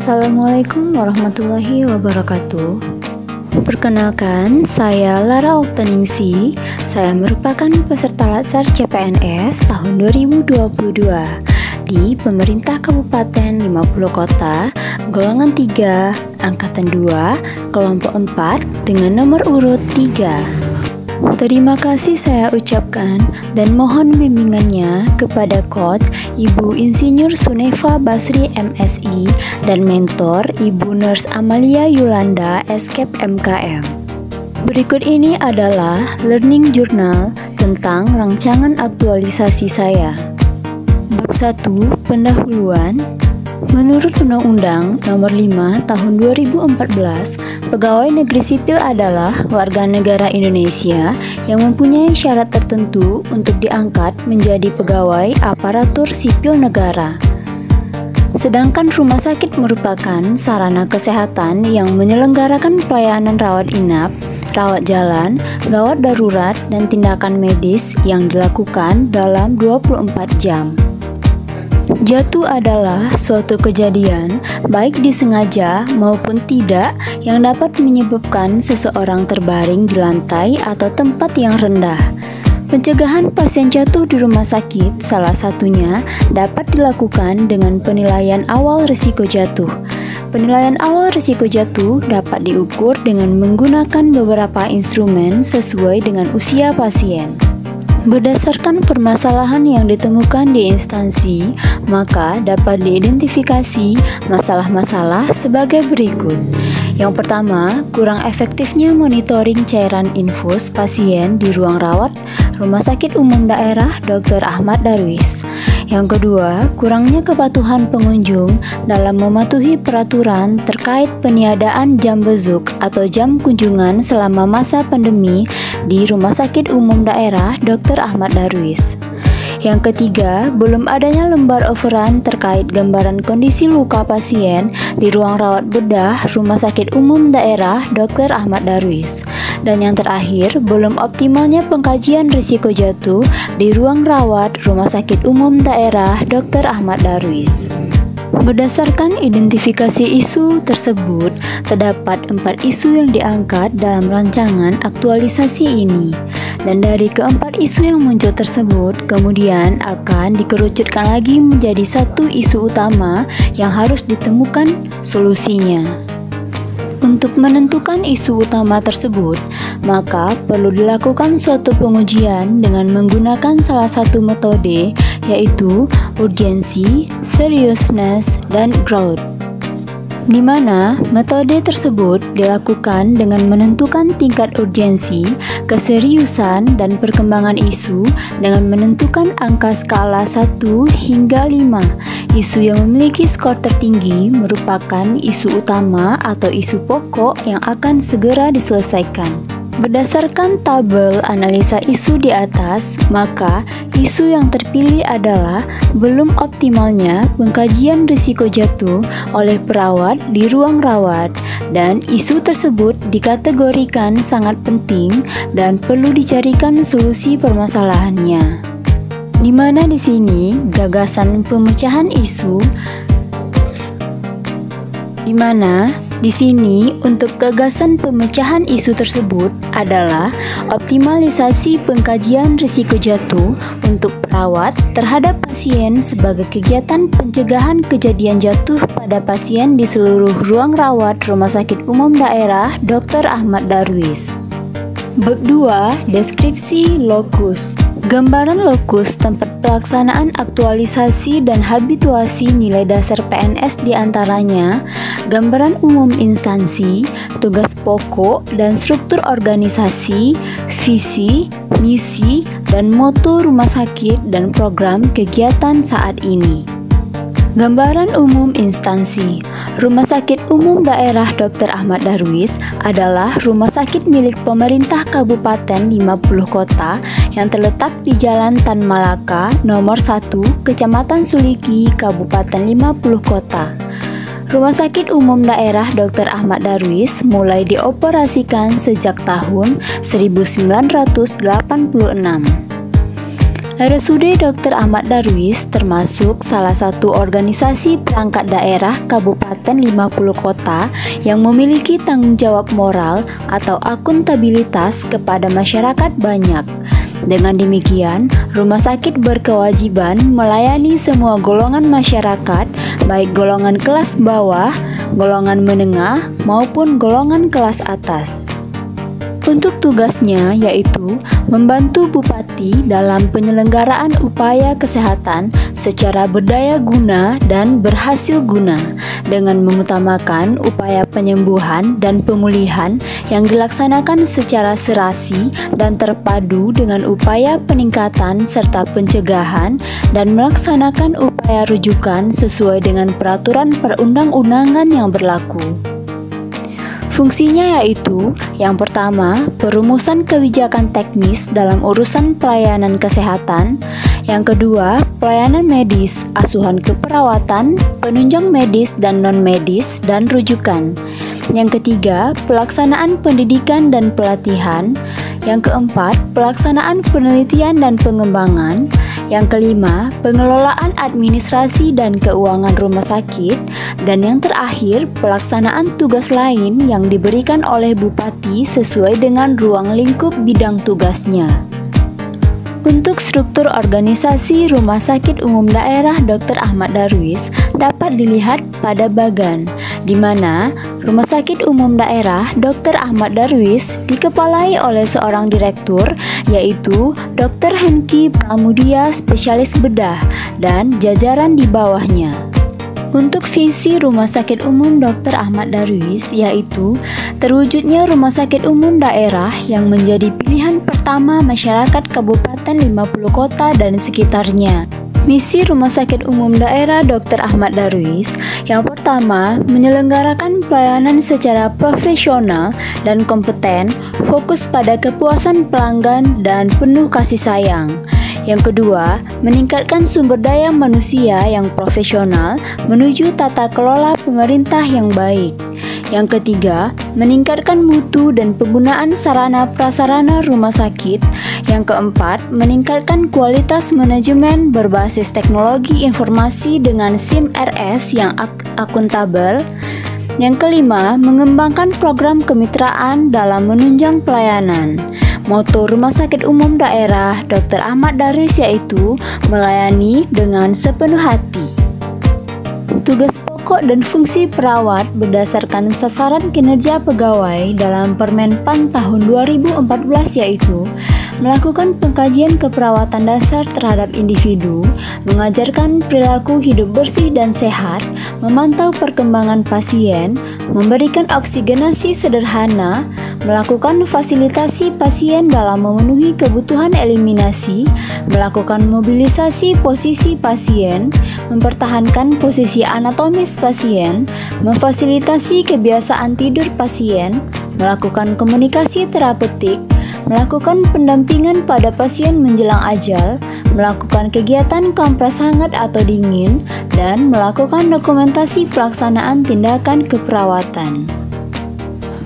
Assalamualaikum warahmatullahi wabarakatuh. Perkenalkan, saya Lara Oktaningsi. Saya merupakan peserta Latsar CPNS tahun 2022 di Pemerintah Kabupaten 50 Kota, golongan 3, angkatan 2, kelompok 4 dengan nomor urut 3. Terima kasih saya ucapkan dan mohon bimbingannya kepada Coach Ibu Insinyur Suneva Basri MSI dan mentor Ibu Nurse Amalia Yulanda Eskep MKM. Berikut ini adalah learning journal tentang rancangan aktualisasi saya. Bab 1, pendahuluan. Menurut Undang-Undang Nomor 5 Tahun 2014, pegawai negeri sipil adalah warga negara Indonesia yang mempunyai syarat tertentu untuk diangkat menjadi pegawai aparatur sipil negara. Sedangkan rumah sakit merupakan sarana kesehatan yang menyelenggarakan pelayanan rawat inap, rawat jalan, gawat darurat, dan tindakan medis yang dilakukan dalam 24 jam. Jatuh adalah suatu kejadian, baik disengaja maupun tidak, yang dapat menyebabkan seseorang terbaring di lantai atau tempat yang rendah. Pencegahan pasien jatuh di rumah sakit salah satunya dapat dilakukan dengan penilaian awal risiko jatuh. Penilaian awal risiko jatuh dapat diukur dengan menggunakan beberapa instrumen sesuai dengan usia pasien. Berdasarkan permasalahan yang ditemukan di instansi, maka dapat diidentifikasi masalah-masalah sebagai berikut. Yang pertama, kurang efektifnya monitoring cairan infus pasien di ruang rawat Rumah Sakit Umum Daerah Dr. Ahmad Darwis. Yang kedua, kurangnya kepatuhan pengunjung dalam mematuhi peraturan terkait peniadaan jam bezuk atau jam kunjungan selama masa pandemi di Rumah Sakit Umum Daerah Dr. Ahmad Darwis. Yang ketiga, belum adanya lembar overrun terkait gambaran kondisi luka pasien di ruang rawat bedah Rumah Sakit Umum Daerah Dr. Ahmad Darwis. Dan yang terakhir, belum optimalnya pengkajian risiko jatuh di ruang rawat Rumah Sakit Umum Daerah Dr. Ahmad Darwis. Berdasarkan identifikasi isu tersebut, terdapat 4 isu yang diangkat dalam rancangan aktualisasi ini. Dan dari keempat isu yang muncul tersebut, kemudian akan dikerucutkan lagi menjadi satu isu utama yang harus ditemukan solusinya. Untuk menentukan isu utama tersebut, maka perlu dilakukan suatu pengujian dengan menggunakan salah satu metode, yaitu urgensi, seriousness, dan growth. Di mana metode tersebut dilakukan dengan menentukan tingkat urgensi, keseriusan, dan perkembangan isu dengan menentukan angka skala 1 hingga 5. Isu yang memiliki skor tertinggi merupakan isu utama atau isu pokok yang akan segera diselesaikan. Berdasarkan tabel analisa isu di atas, maka isu yang terpilih adalah belum optimalnya pengkajian risiko jatuh oleh perawat di ruang rawat, dan isu tersebut dikategorikan sangat penting dan perlu dicarikan solusi permasalahannya. Di mana di sini gagasan pemecahan isu Di sini, untuk gagasan pemecahan isu tersebut adalah optimalisasi pengkajian risiko jatuh untuk perawat terhadap pasien sebagai kegiatan pencegahan kejadian jatuh pada pasien di seluruh ruang rawat Rumah Sakit Umum Daerah Dr. Ahmad Darwis. Bab 2, deskripsi lokus. Gambaran lokus tempat pelaksanaan aktualisasi dan habituasi nilai dasar PNS diantaranya gambaran umum instansi, tugas pokok dan struktur organisasi, visi, misi, dan moto rumah sakit dan program kegiatan saat ini. Gambaran umum instansi. Rumah Sakit Umum Daerah Dr. Ahmad Darwis adalah rumah sakit milik pemerintah Kabupaten 50 Kota yang terletak di Jalan Tan Malaka, nomor 1, Kecamatan Suliki, Kabupaten 50 Kota. Rumah Sakit Umum Daerah Dr. Ahmad Darwis mulai dioperasikan sejak tahun 1986. RSUD Dr. Ahmad Darwis termasuk salah satu organisasi perangkat daerah Kabupaten 50 kota yang memiliki tanggung jawab moral atau akuntabilitas kepada masyarakat banyak. Dengan demikian, rumah sakit berkewajiban melayani semua golongan masyarakat, baik golongan kelas bawah, golongan menengah, maupun golongan kelas atas. Untuk tugasnya yaitu membantu Bupati dalam penyelenggaraan upaya kesehatan secara berdaya guna dan berhasil guna dengan mengutamakan upaya penyembuhan dan pemulihan yang dilaksanakan secara serasi dan terpadu dengan upaya peningkatan serta pencegahan dan melaksanakan upaya rujukan sesuai dengan peraturan perundang-undangan yang berlaku. Fungsinya yaitu, yang pertama, perumusan kebijakan teknis dalam urusan pelayanan kesehatan. Yang kedua, pelayanan medis, asuhan keperawatan, penunjang medis dan non-medis, dan rujukan. Yang ketiga, pelaksanaan pendidikan dan pelatihan. Yang keempat, pelaksanaan penelitian dan pengembangan. Yang kelima, pengelolaan administrasi dan keuangan rumah sakit. Dan yang terakhir, pelaksanaan tugas lain yang diberikan oleh Bupati sesuai dengan ruang lingkup bidang tugasnya. Untuk struktur organisasi Rumah Sakit Umum Daerah Dr. Ahmad Darwis dapat dilihat pada bagan, di mana Rumah Sakit Umum Daerah Dr. Ahmad Darwis dikepalai oleh seorang direktur, yaitu Dr. Henki Pramudia, spesialis bedah, dan jajaran di bawahnya. Untuk visi Rumah Sakit Umum Dr. Ahmad Darwis yaitu terwujudnya rumah sakit umum daerah yang menjadi pilihan pertama masyarakat Kabupaten 50 kota dan sekitarnya. Misi Rumah Sakit Umum Daerah Dr. Ahmad Darwis yang pertama, menyelenggarakan pelayanan secara profesional dan kompeten, fokus pada kepuasan pelanggan dan penuh kasih sayang. Yang kedua, meningkatkan sumber daya manusia yang profesional menuju tata kelola pemerintah yang baik. Yang ketiga, meningkatkan mutu dan penggunaan sarana prasarana rumah sakit. Yang keempat, meningkatkan kualitas manajemen berbasis teknologi informasi dengan SIM RS yang akuntabel. Yang kelima, mengembangkan program kemitraan dalam menunjang pelayanan. Moto Rumah Sakit Umum Daerah Dr. Ahmad Darwis yaitu melayani dengan sepenuh hati. Tugas pokok dan fungsi perawat berdasarkan sasaran kinerja pegawai dalam Permenpan tahun 2014 yaitu melakukan pengkajian keperawatan dasar terhadap individu, mengajarkan perilaku hidup bersih dan sehat, memantau perkembangan pasien, memberikan oksigenasi sederhana, melakukan fasilitasi pasien dalam memenuhi kebutuhan eliminasi, melakukan mobilisasi posisi pasien, mempertahankan posisi anatomis pasien, memfasilitasi kebiasaan tidur pasien, melakukan komunikasi terapeutik, melakukan pendampingan pada pasien menjelang ajal, melakukan kegiatan kompres hangat atau dingin, dan melakukan dokumentasi pelaksanaan tindakan keperawatan.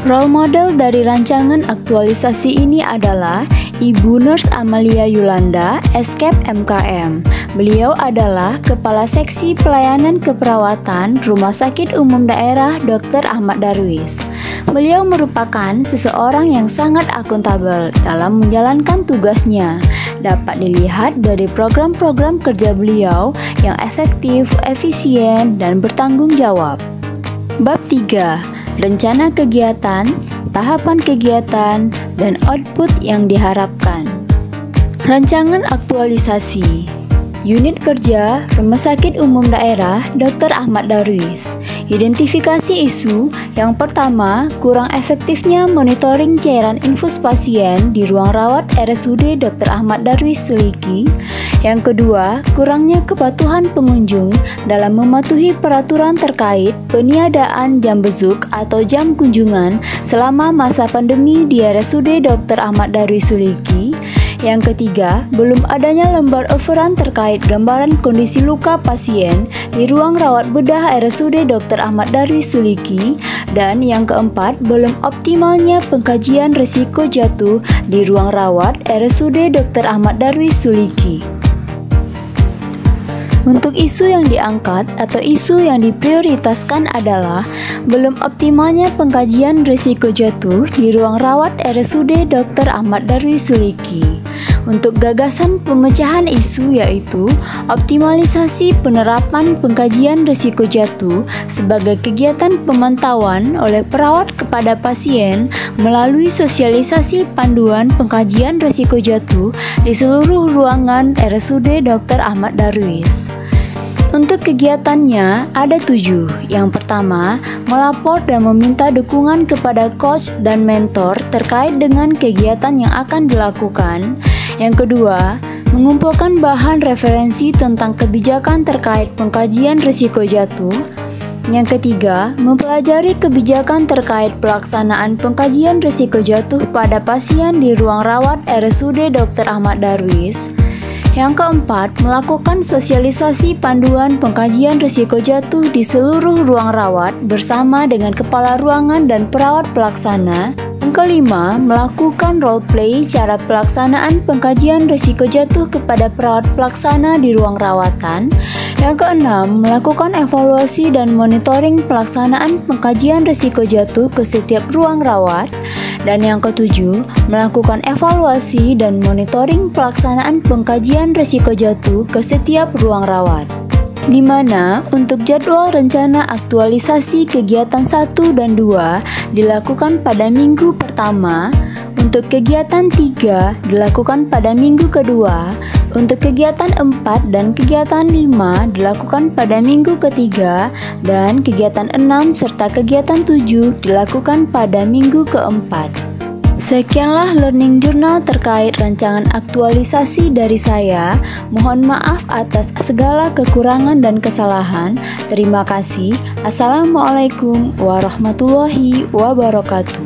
Role model dari rancangan aktualisasi ini adalah Ibu Nurse Amalia Yulanda, Escape MKM. Beliau adalah Kepala Seksi Pelayanan Keperawatan Rumah Sakit Umum Daerah Dr. Ahmad Darwis. Beliau merupakan seseorang yang sangat akuntabel dalam menjalankan tugasnya. Dapat dilihat dari program-program kerja beliau yang efektif, efisien, dan bertanggung jawab. Bab 3. Rencana kegiatan, tahapan kegiatan, dan output yang diharapkan. Rancangan aktualisasi Unit Kerja Rumah Sakit Umum Daerah Dr. Ahmad Darwis. Identifikasi isu. Yang pertama, kurang efektifnya monitoring cairan infus pasien di ruang rawat RSUD Dr. Ahmad Darwis Suliki. Yang kedua, kurangnya kepatuhan pengunjung dalam mematuhi peraturan terkait peniadaan jam besuk atau jam kunjungan selama masa pandemi di RSUD Dr. Ahmad Darwis Suliki. Yang ketiga, belum adanya lembar orderan terkait gambaran kondisi luka pasien di ruang rawat bedah RSUD Dr. Ahmad Darwis Suliki. Dan yang keempat, belum optimalnya pengkajian risiko jatuh di ruang rawat RSUD Dr. Ahmad Darwis Suliki. Untuk isu yang diangkat atau isu yang diprioritaskan adalah belum optimalnya pengkajian risiko jatuh di ruang rawat RSUD Dr. Ahmad Darwis Suliki. Untuk gagasan pemecahan isu yaitu optimalisasi penerapan pengkajian risiko jatuh sebagai kegiatan pemantauan oleh perawat kepada pasien melalui sosialisasi panduan pengkajian risiko jatuh di seluruh ruangan RSUD Dr. Ahmad Darwis. Untuk kegiatannya ada 7. Yang pertama, melapor dan meminta dukungan kepada coach dan mentor terkait dengan kegiatan yang akan dilakukan. Yang kedua, mengumpulkan bahan referensi tentang kebijakan terkait pengkajian risiko jatuh. Yang ketiga, mempelajari kebijakan terkait pelaksanaan pengkajian risiko jatuh pada pasien di ruang rawat RSUD Dr. Ahmad Darwis. Yang keempat, melakukan sosialisasi panduan pengkajian risiko jatuh di seluruh ruang rawat bersama dengan kepala ruangan dan perawat pelaksana. Yang kelima, melakukan role play cara pelaksanaan pengkajian risiko jatuh kepada perawat pelaksana di ruang rawatan. Yang keenam, melakukan evaluasi dan monitoring pelaksanaan pengkajian risiko jatuh ke setiap ruang rawat. Dan yang ketujuh, melakukan evaluasi dan monitoring pelaksanaan pengkajian risiko jatuh ke setiap ruang rawat. Di mana untuk jadwal rencana aktualisasi kegiatan 1 dan 2 dilakukan pada minggu pertama, untuk kegiatan 3 dilakukan pada minggu kedua, untuk kegiatan 4 dan kegiatan 5 dilakukan pada minggu ketiga, dan kegiatan 6 serta kegiatan 7 dilakukan pada minggu keempat. Sekianlah learning journal terkait rancangan aktualisasi dari saya. Mohon maaf atas segala kekurangan dan kesalahan. Terima kasih. Assalamualaikum warahmatullahi wabarakatuh.